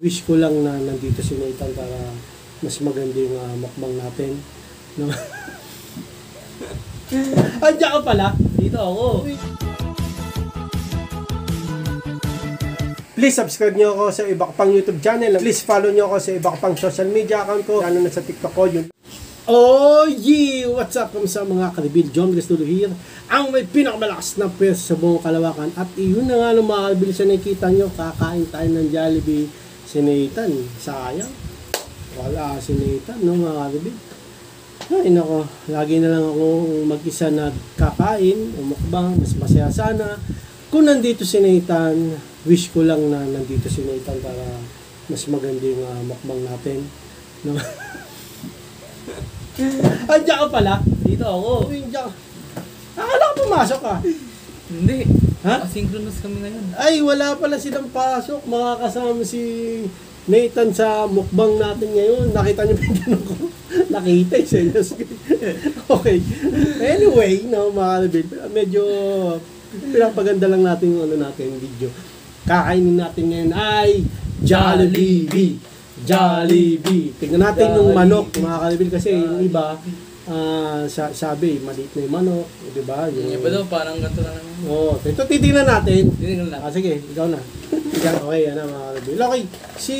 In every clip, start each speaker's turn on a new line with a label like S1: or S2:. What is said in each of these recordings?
S1: Wish ko lang na nandito si Nathan para mas maganda yung mukbang natin. No? Andiyan ka pala. Dito ako. Please subscribe nyo ako sa iba ko pang YouTube channel. Please follow nyo ako sa iba ko pang social media account ko. Lalo na sa TikTok ko. Yun. Oh yeah! What's up sa mga kalibil? John Gastulo here. Ang may pinakamalakas na pwesto sa buong Kalawakan. At iyon na nga mga kalibil sa nakikita nyo. Kakain tayo ng Jollibee. Si Nathan. Sayang. Wala si Nathan, no mga kalibil. Ay nako, lagi na lang ako mag-isa nagkakain o mukbang. Mas masaya sana kung nandito si Nathan. Wish ko lang na nandito si Nathan para mas maganda yung mukbang natin. No? Andiyan ka pala. Dito ako. Andiyan ka. Akala ko pumasok ka.
S2: Hindi.
S1: Ha?
S2: Asynchronous kami ngayon.
S1: Ay, wala pala silang pasok. Makakasama si Nathan sa mukbang natin ngayon. Nakita niyo ba yung ganun ko? Nakita yung senyos. Okay. Anyway, no, mga kalibil, medyo pinapaganda lang natin yung natin video. Kakainin natin ngayon ay Jollibee. Jollibee. Tingnan natin yung manok, mga kalibil, kasi yung iba sabi, maliit na yung manok, di ba?
S2: Yung iba daw, parang ganito na naman.
S1: Oo, ito titingnan natin.
S2: Titingnan natin.
S1: Sige, ikaw na. Okay, yan na mga kalibil. Okay, si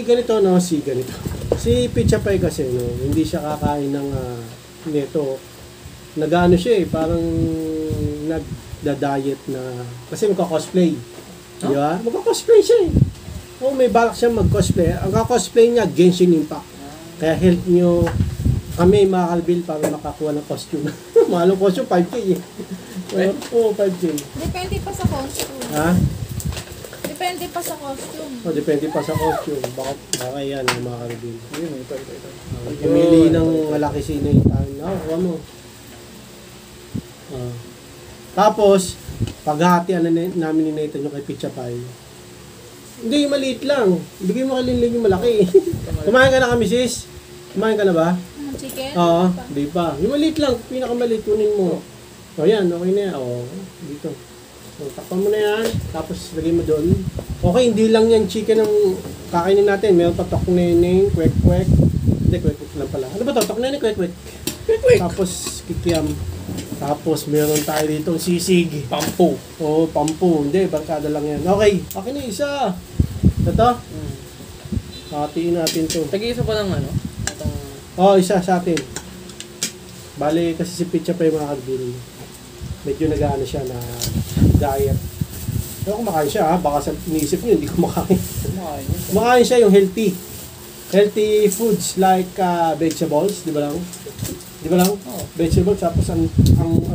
S1: ganito, no, si ganito. Si Pizza Pie kasi, no, hindi siya kakain ng neto. Nag-ano siya parang nagda-diet na, kasi magka-cosplay. Di ba? Magka-cosplay siya Oh, may balak siya mag-cosplay. Ang ka-cosplay niya, Genshin Impact. Kaya help nyo kami mga kalbil para makakuha ng costume. Mahal ang costume, 5K Oo, 5K.
S3: Depende pa sa costume.
S1: Ha?
S3: Depende pa sa costume.
S1: Oh, depende pa sa costume. Baka yan mga kalbil.
S2: Ito.
S1: Pumili ng malaki sinay. Kuha mo. Tapos, paghahatian namin ni Nathan yung kay Pizza Pie. Hindi, maliit lang. Bigay mo kalinling yung malaki. Kumain ka na kami, sis? Kumain ka na ba?
S3: Chicken?
S1: Oo, di pa. Yung maliit lang, pinakamaliit, kunin mo. O yan, okay na yan. O, dito. So, takpan mo na yan, tapos lagay mo doon. Okay, hindi lang yan chicken ang kakainin natin. Meron pa tokneneng, kwek-kwek. Hindi, kwek-kwek lang pala. Ano ba to? Tokneneng, kwek-kwek. Kwek-kwek. Tapos, kikiam. Tapos, meron tayo dito sisig.
S2: Pampo.
S1: Oo, pampo. Hindi, barkada lang yan. Okay, okay na isa. Ito? Hatiin natin to.
S2: Tag-iisa pa lang ano?
S1: Isa sa atin. Bale, kasi si Pizza Pie mga kalbil, medyo nag-ano siya na diet. Pero kumakain siya baka sa inisip niyo hindi kumakain. Kumakain siya yung healthy. Healthy foods like vegetables, di ba lang? Di ba lang? Vegetables, tapos ang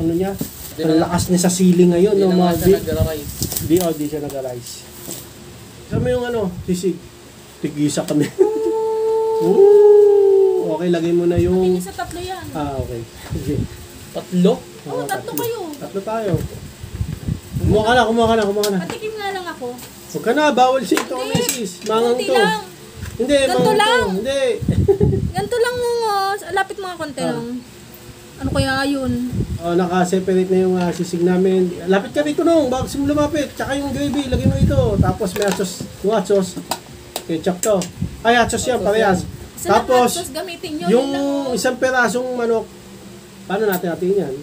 S1: ano niya, ang lakas niya sa ceiling ngayon.
S2: Hindi
S1: no,
S2: naman siya nag-rice.
S1: Di siya nag-rice. Kasama yung sisig. Tigisa kami. Okay, lagay mo na yung...
S3: Sa tatlo yan.
S1: Okay. Okay.
S2: Tatlo?
S3: Oo, tatlo kayo.
S1: Tatlo tayo. Kumuha ka na.
S3: Patikim nga lang ako.
S1: Huwag ka na, bawal siya ito kami, sis. Mangang
S3: Kunti
S1: to.
S3: lang.
S1: Hindi,
S3: Ganto
S1: mangang
S3: lang.
S1: to. Hindi.
S3: Ganito lang lapit mga konti lang. Ano kaya yun?
S1: Naka-separate na yung sisig namin. Lapit ka dito nung, bago mo lumapit. Tsaka yung gravy, lagay mo ito. Tapos may atsos. Yung atsos. Ketchup to. Ay, atsos yan, parehas. Tapos,
S3: gamitin nyo,
S1: yung isang perasong manok, paano natin yan?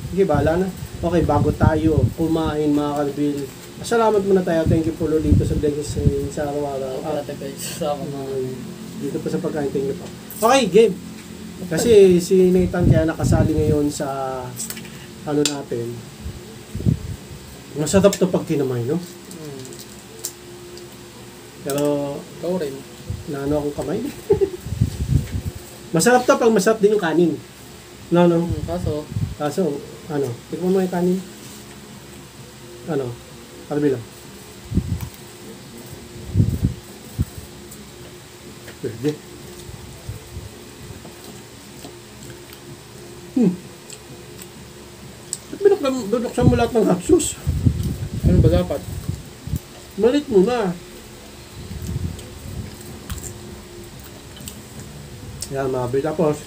S1: Sige, bahala na. Okay, bago tayo kumain mga kalbil, salamat muna tayo. Thank you po Lord dito sa blessings sa araw-araw. Dito pa sa pagkain, thank you po. Okay, game. Kasi si Nathan kaya nakasali ngayon sa natin. Masarap to pag kinamay, no? Pero,
S2: Ikaw rin.
S1: naano akong kamay. Masarap to pag masarap din yung kanin. No. Kaso, tikman mo yung kanin. Kalbi lang. Pwede. Binuksan mo lahat ng hapsus.
S2: Ano ba dapat?
S1: Malit mo na. Yan, mabi. Tapos,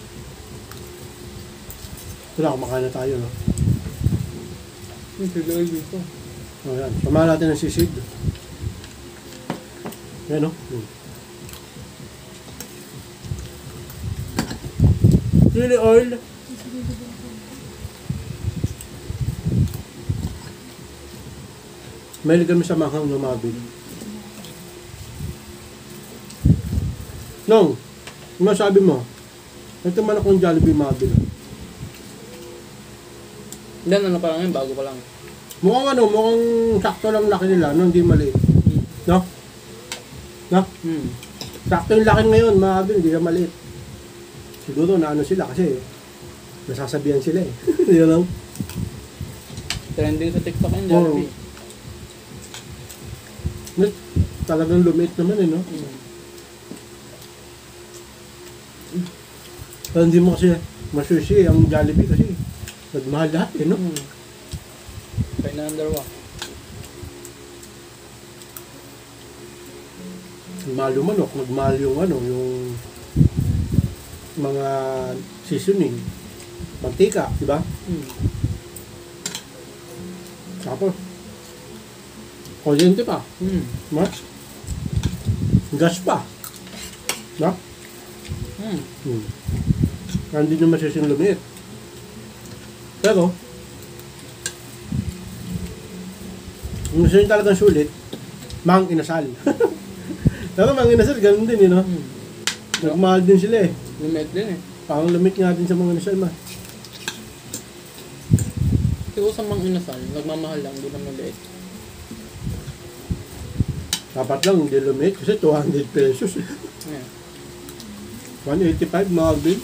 S1: kumakain na tayo, no?
S2: Hindi dito.
S1: Ayan, samahan natin ang sisig. Yan, no? chili oil. Mahilig kami sa manghang ng Marvin. Nong, ano sabi mo? Ito man akong Jollibee Marvin.
S2: Yan, ano pa lang yun, bago pa lang.
S1: Mukhang sakto lang laki nila, no? Hindi maliit. No? No?
S2: Hmm.
S1: Sakto yung laki ngayon, Marvin, hindi na maliit. Siguro na ano sila kasi nasasabihan sila eh. Yun lang.
S2: Trending sa TikTok yung
S1: Oo.
S2: Jollibee.
S1: Talagang lumiit naman eh, no? Pero hindi mo kasi masusi ang Jollibee kasi nagmahal lahat eh, no?
S2: Hmm. Kaya na underwa.
S1: Nagmahal yung manok, nagmahal yung ano, yung mga seasoning, mantika, di ba?
S2: Hmm.
S1: Tapos, kuryente pa,
S2: Hmm.
S1: no? Gas pa, no?
S2: Hmm.
S1: Hindi nyo masising lumiit. Pero, kung gusto nyo talagang sulit, mang inasal. Pero mang inasal, ganun din, no?
S2: Hmm.
S1: Nagmahal din sila eh.
S2: Lumit din eh.
S1: Parang limit nga din sa mga inasal, ma.
S2: Siguro sa mga inasal, nagmamahal lang, hindi naman liit.
S1: Dapat lang hindi lumit kasi 200 pesos.
S2: Yeah.
S1: 185 Marvin.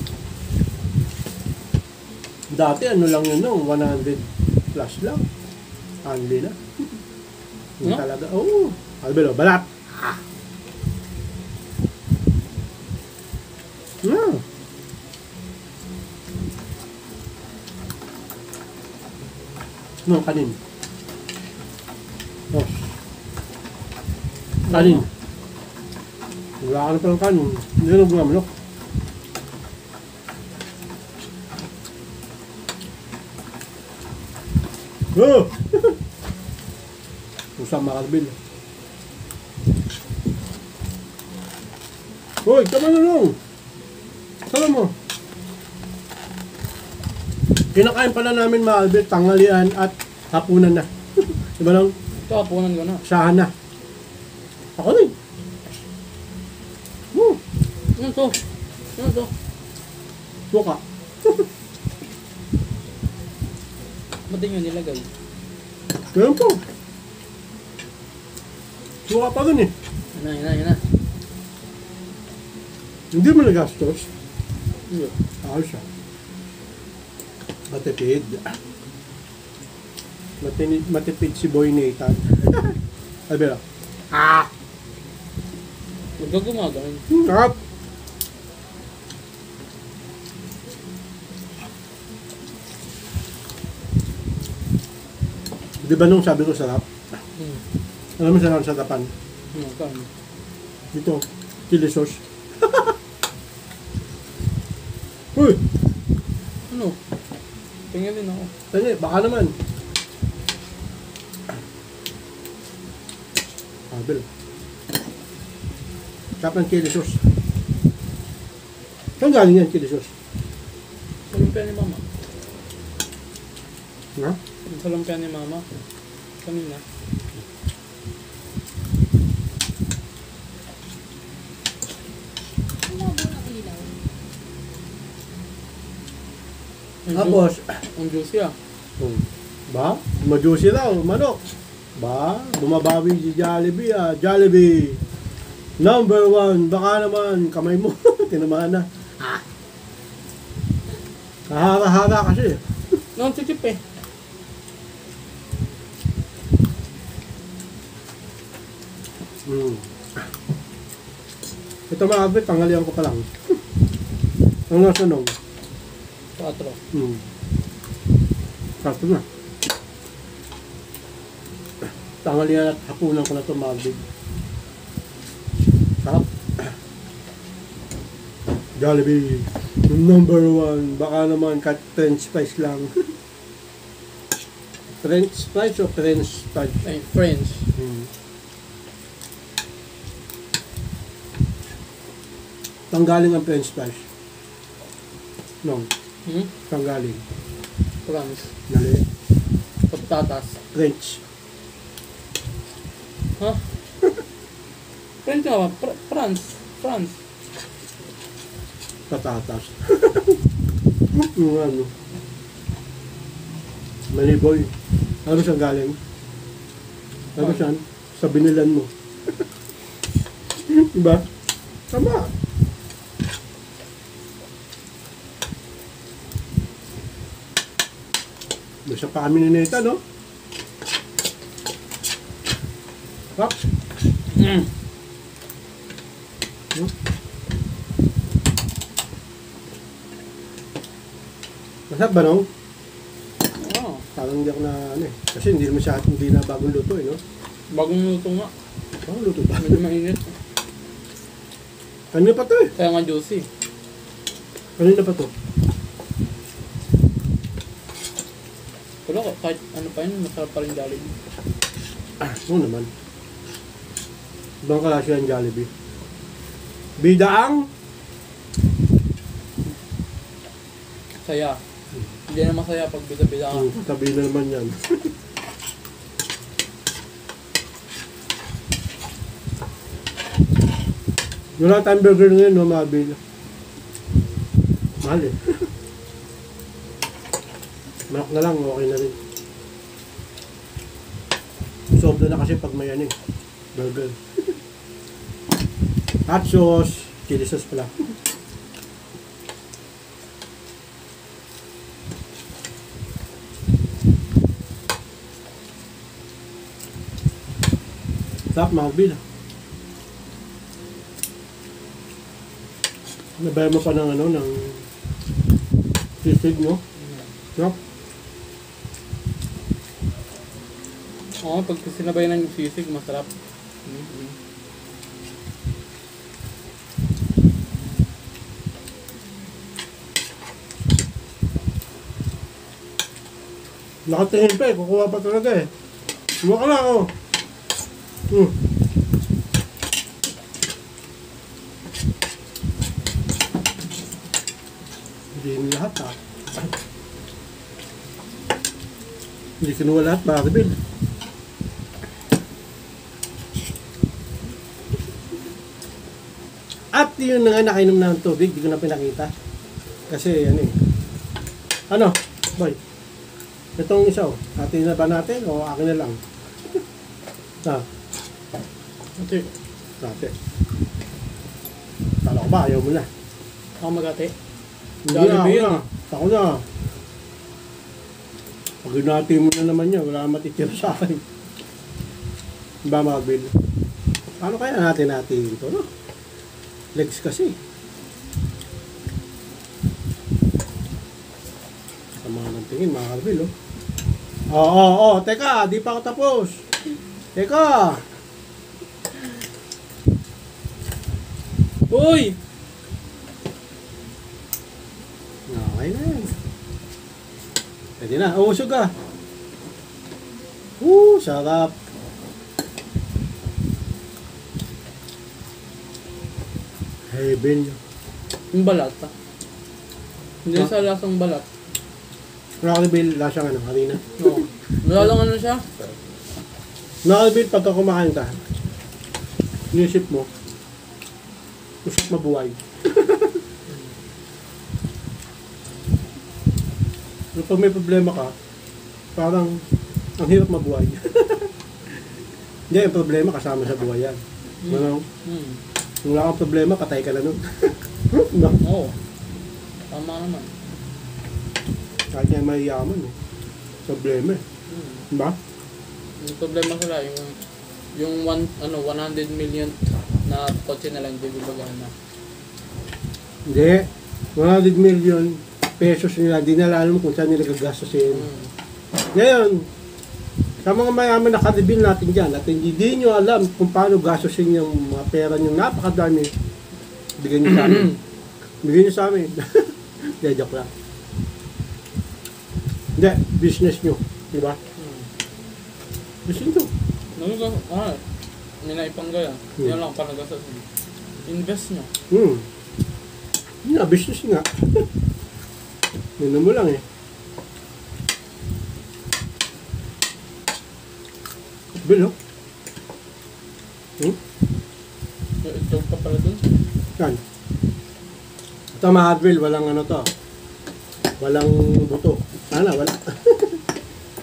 S1: Dati ano lang yun no, 100 plus lang. Only na. Yung
S2: No?
S1: talaga, oo. Albelo, balat. Hmm. No, kanin. Oh. Kanin. Wala ka na palang kanin. Hindi na bunga manok. Oh! Usang makarbil. Hoy, tama na lang. Tama mo. Kinakain pala namin mga Albert, tanghalian at hapunan na. Diba lang?
S2: Ito, hapunan ko na.
S1: Sahan na. Ako rin.
S2: Ano to? Ano to?
S1: Buka.
S2: Ba't din yun nilagay?
S1: Ganun po. Buka pa rin eh.
S2: Yan na.
S1: Hindi mo nagastos.
S2: Hindi.
S1: Ayos siya. Matipid. Matipid si Boy Nathan. Albero.
S2: Huwag ka gumagawin.
S1: Sarap. Di ba nung sabi ko sarap?
S2: Hmm.
S1: Alam mo sarap sa tapan?
S2: Kano?
S1: Dito, chili sauce. Uy!
S2: Ano? Tingnan din ako.
S1: Tanya, baka naman. Abel. Sarap ng chili sauce. Saan galing yan, chili sauce?
S2: Sa lumpia ni mama.
S1: Ha?
S2: Sa lumpia ni mama. Kanina.
S3: Umabo ng ilaw.
S1: Tapos,
S2: Ang juicy ah.
S1: ba? Majusi raw, manok. Ba? Bumabawi si Jollibee ah. Jollibee. Number 1. Baka naman, kamay mo. Tinamaan na. Kahara-hara kasi.
S2: Noon si Chip eh.
S1: Ito mga abit, tanghalian ko pa lang. Ang nasunog.
S2: 4.
S1: Sakto na. Tanghalian at hapunan ko na ito mga abit. Sarap. Jollibee. Number 1. Baka naman cut French fries lang. French fries o French fries?
S2: Ay, French.
S1: Tanggaling ang French fries. No,
S2: Hmm?
S1: saan galing?
S2: France.
S1: Nali.
S2: Patatas.
S1: French.
S2: Ha? French nga ba? France. France.
S1: Patatas. Yung ano. Maniboy. Ano saan galing? Ano saan? Sa binilan mo. Diba? Tama. Nasa pa kami ni Neta, no? Hop.
S2: Mm.
S1: Masarap ba, no?
S2: Oh,
S1: Parang hindi ako na, ano eh. Kasi hindi naman siya, hindi na bagong luto, eh, no?
S2: bagong luto nga.
S1: Bagong luto ba?
S2: Medyo mainit.
S1: Kanina pa to, eh.
S2: Kaya nga juicy.
S1: Kanina pa to.
S2: Pero kahit ano pa yun, masarap pa rin Jollibee.
S1: Oo naman. Ibang klase ang Jollibee. Bida ang
S2: Saya. Hindi na masaya pag bida-bida ka.
S1: tabi na naman yan. Wala tayong burger ngayon, no, Mabil. Mahal eh. Manok na lang, okay na rin. Sobra na kasi pag may ano eh, burger. Hot sauce, chili sauce pala. Sarap, Mabil. Nabayan mo pa ng ano, ng sisig, no? Sarap.
S2: Oo, pag sinabay ng sisig, masarap. Mm-hmm.
S1: Nakatingin pa eh, kukuha pa talaga eh. Kuha ka lang, oh. Hindi yung lahat, ha. Hindi kinuha lahat, bakit, Bill? At yun na nga, nakainom na ng tubig, di ko na pinakita. Kasi, ano eh. Ano, boy? Itong isa, oh. Atin na ba natin o akin na lang? Ah,
S2: Ate,
S1: dati. Kala ko ba, ayaw mo na.
S2: ako mag-ate.
S1: Hindi
S2: Jollibee
S1: na,
S2: yun.
S1: ako na. Pag hinati mo na naman yan, wala matitira sa akin. Ba, Mabil? Paano kaya natin ito, no? Legs kasi. Sama ng tingin, mga Mabil, oh. Oo, teka, di pa ako tapos. Teka.
S2: Uy!
S1: Okay na yan. Pwede na, usog ka. Sarap. Heaven.
S2: Yung balat ha? Hindi
S1: Ha?
S2: sa lasang balat.
S1: Rocky Bill, lasang ano, kanina.
S2: No. Malalang ano siya?
S1: Rocky Bill, pagka kumakain ka, inisip mo, usap mabuhay. So, pag may problema ka, parang ang hirap mabuhay. Hindi, yung problema kasama sa buhay yan. Ano?
S2: Hmm.
S1: Kung wala kang problema, patay ka na nun. No?
S2: Oo. Tama naman.
S1: Kahit yan mayayaman eh. Problema eh.
S2: Hmm.
S1: Diba?
S2: Yung problema sila, yung 100 million na kotse na lang, hindi gumagana.
S1: Hindi. 100 million pesos nila, di nila alam kung saan nila gagastusin.
S2: Hmm.
S1: Ngayon, sa mga mayaman na karibil natin dyan, at hindi nyo alam kung paano gastusin yung mga pera nyo napakadami, bigyan nyo sa amin. Bigyan nyo sa amin. Hindi, joke lang. Hindi, business nyo. Diba?
S2: Hmm.
S1: Business nyo.
S2: May naipanggaya. Yan lang panagasas. Invest nyo.
S1: Yun nga, business nga. Yun mo lang eh. Bill, oh.
S2: May itlog pa pala dun.
S1: Yan. Ito mga Advil, walang ano to. Walang buto. Sana wala.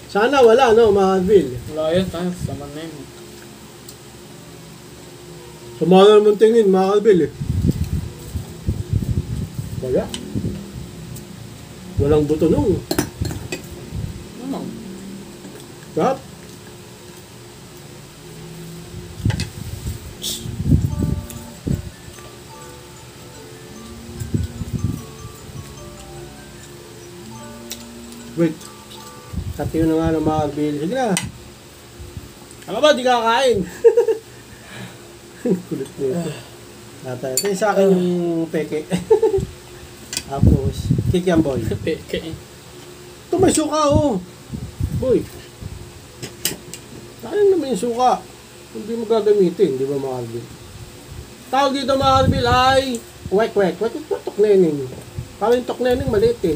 S1: Sana wala, no, mga Advil.
S2: Wala yan, tayo. Saman na yun.
S1: Sumala naman tingin, mga Advil eh. Wala. Walang buto nung.
S2: Ano?
S1: Sarap. Wait. Satiyo na nga ng mga Advil. Sige na. Ano ba, di kakain? Kulit nito. Tatay. Ito yung sa akin yung peke. Tapos, kikiam boy.
S2: Peke.
S1: Ito may suka, oh. Boy. Sayang naman yung suka. Hindi mo gagamitin, di ba mga Advil? Tawag dito mga Advil ay wek-wek. Wek-wek pa toknening. Parang yung toknening maliit eh.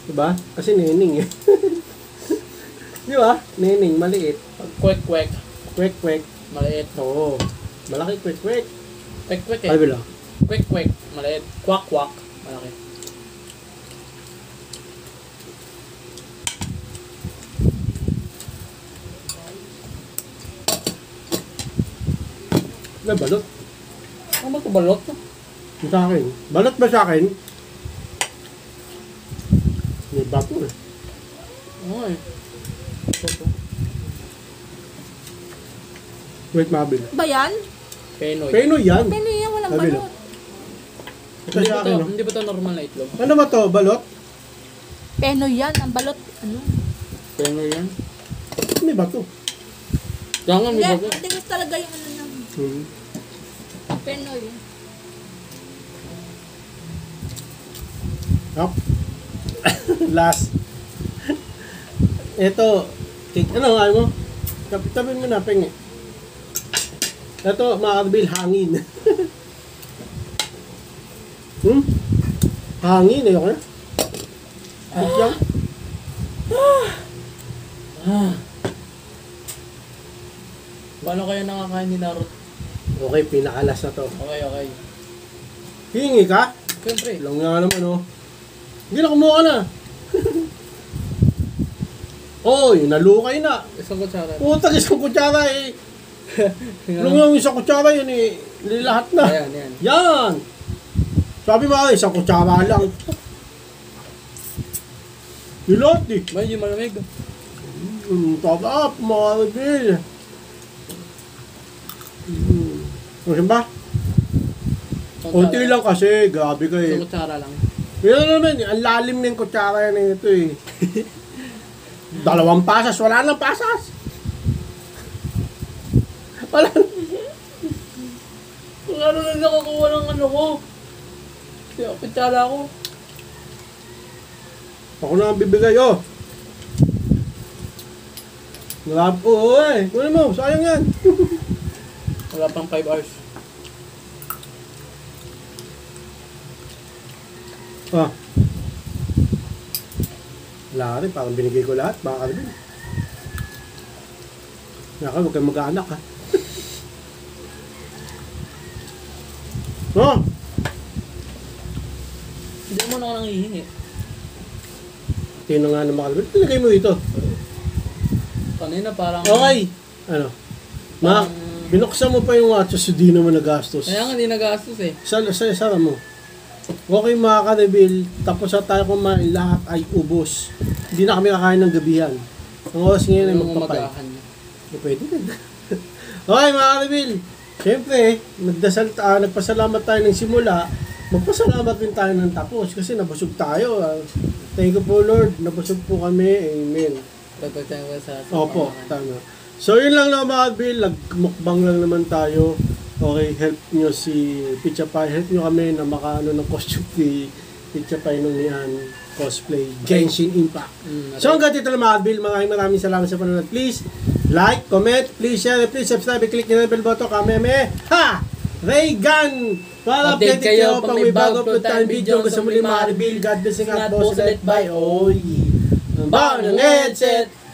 S1: Diba? Kasi nening eh. Di ba? Nening, maliit.
S2: Pag kwek-kwek,
S1: Kwek-kwek.
S2: maliit.
S1: Oo. Malaki kwek-kwek.
S2: Kwek-kwek
S1: Ay,
S2: eh.
S1: bila.
S2: Kwek-kwek, maliit. Kwak-kwak, malaki.
S1: May balot.
S2: Ano ba ito balot?
S1: Yung sa akin. Balot ba sa akin? May bato eh.
S2: Oo eh.
S1: Wait, mabil.
S3: Ba yan?
S2: Penoy.
S1: Penoy yan.
S3: Pero yan, walang
S1: Sabi
S3: balot.
S1: Ito sa akin. Oh.
S2: Hindi ba ito normal na itlog?
S1: Ano ba to? Balot?
S3: Penoy yan, ang balot. Ano?
S2: Penoy yan.
S1: May bato.
S2: Jangan,
S3: Hindi,
S2: may bago.
S3: hindi ko talaga yung ano ng Penoy.
S1: Hop. Last. Ito. Cake. Ano nga mo? Tabi mo na, pengi. Ito, mga Advil, hangin. Hangin, ayoko na. Yan.
S2: Paano kayo nakakain ni Naruto?
S1: Okay, pinakalas na to.
S2: Okay, okay.
S1: Hingi ka?
S2: Siyempre.
S1: Lang nga naman, oh. Hindi na, kumuha ka na. Oy, nalukay na.
S2: Isang kutsara.
S1: Putang isang kutsara eh. Nung yung isang kutsara yun eh, lilahat na.
S2: Ayan, ayan.
S1: Yan! Sabi mo isang kutsara lang. Yung lahat eh.
S2: Medyo malamig.
S1: Top up, mga Advil. Ano ba? Kunti lang kasi, grabe ka eh.
S2: Isang kutsara lang.
S1: Pero naman, ang lalim ng kutsara yan ito eh. 2 pasas, wala nang pasas. Wala nang.
S2: Kung ano lang nakakuha ng ano ko. Kaya kutsara ko.
S1: Ako na ang bibigay, oh. Grabe, oo eh. Kunin mo, sayang yan.
S2: Wala pang 5 hours.
S1: Ah. Wala rin, parang binigay ko lahat. Baka rin. Naka, huwag kang mag-aanak ha. Oh!
S2: Hindi mo na ako nangihingi.
S1: Tino nga na makalabit. Nilagay mo ito.
S2: Kanina parang...
S1: Okay. Ano? Ma, binuksan mo pa yung watches, hindi naman nagastos.
S2: Kaya nga hindi nagastos eh.
S1: Sara mo. Okay mga kanabil, tapos na tayo kumain, lahat ay ubos. Hindi na kami kakain ng gabihan. Ang oras ngayon ay
S2: Yung
S1: magpapay.
S2: umagahan.
S1: Pwede din. Okay mga kanabil, siyempre, nagpasalamat tayo ng simula, magpasalamat din tayo ng tapos kasi nabusog tayo. Thank you po Lord, nabusog po kami. Amen.
S2: Pagpagtang ko sa...
S1: Opo, tama. So yun lang naman mga kanabil, nagmukbang lang naman tayo. Okay, help nyo si Picha Pie. Help nyo kami na makaano ng costume ni Picha Pie nung yan cosplay. Genshin Impact. So hanggang dito lang mga Advil. Maraming salamat sa panonood. Please like, comment, please share, please subscribe, click nyo na bell button. Kameme. Ha! Raygun! Para
S2: Update
S1: update kayo
S2: kayo
S1: pag may bago upload tayong video. Gusto muli ma-reveal. God bless and God bless. Bye. Oy! Ang bago ng headset!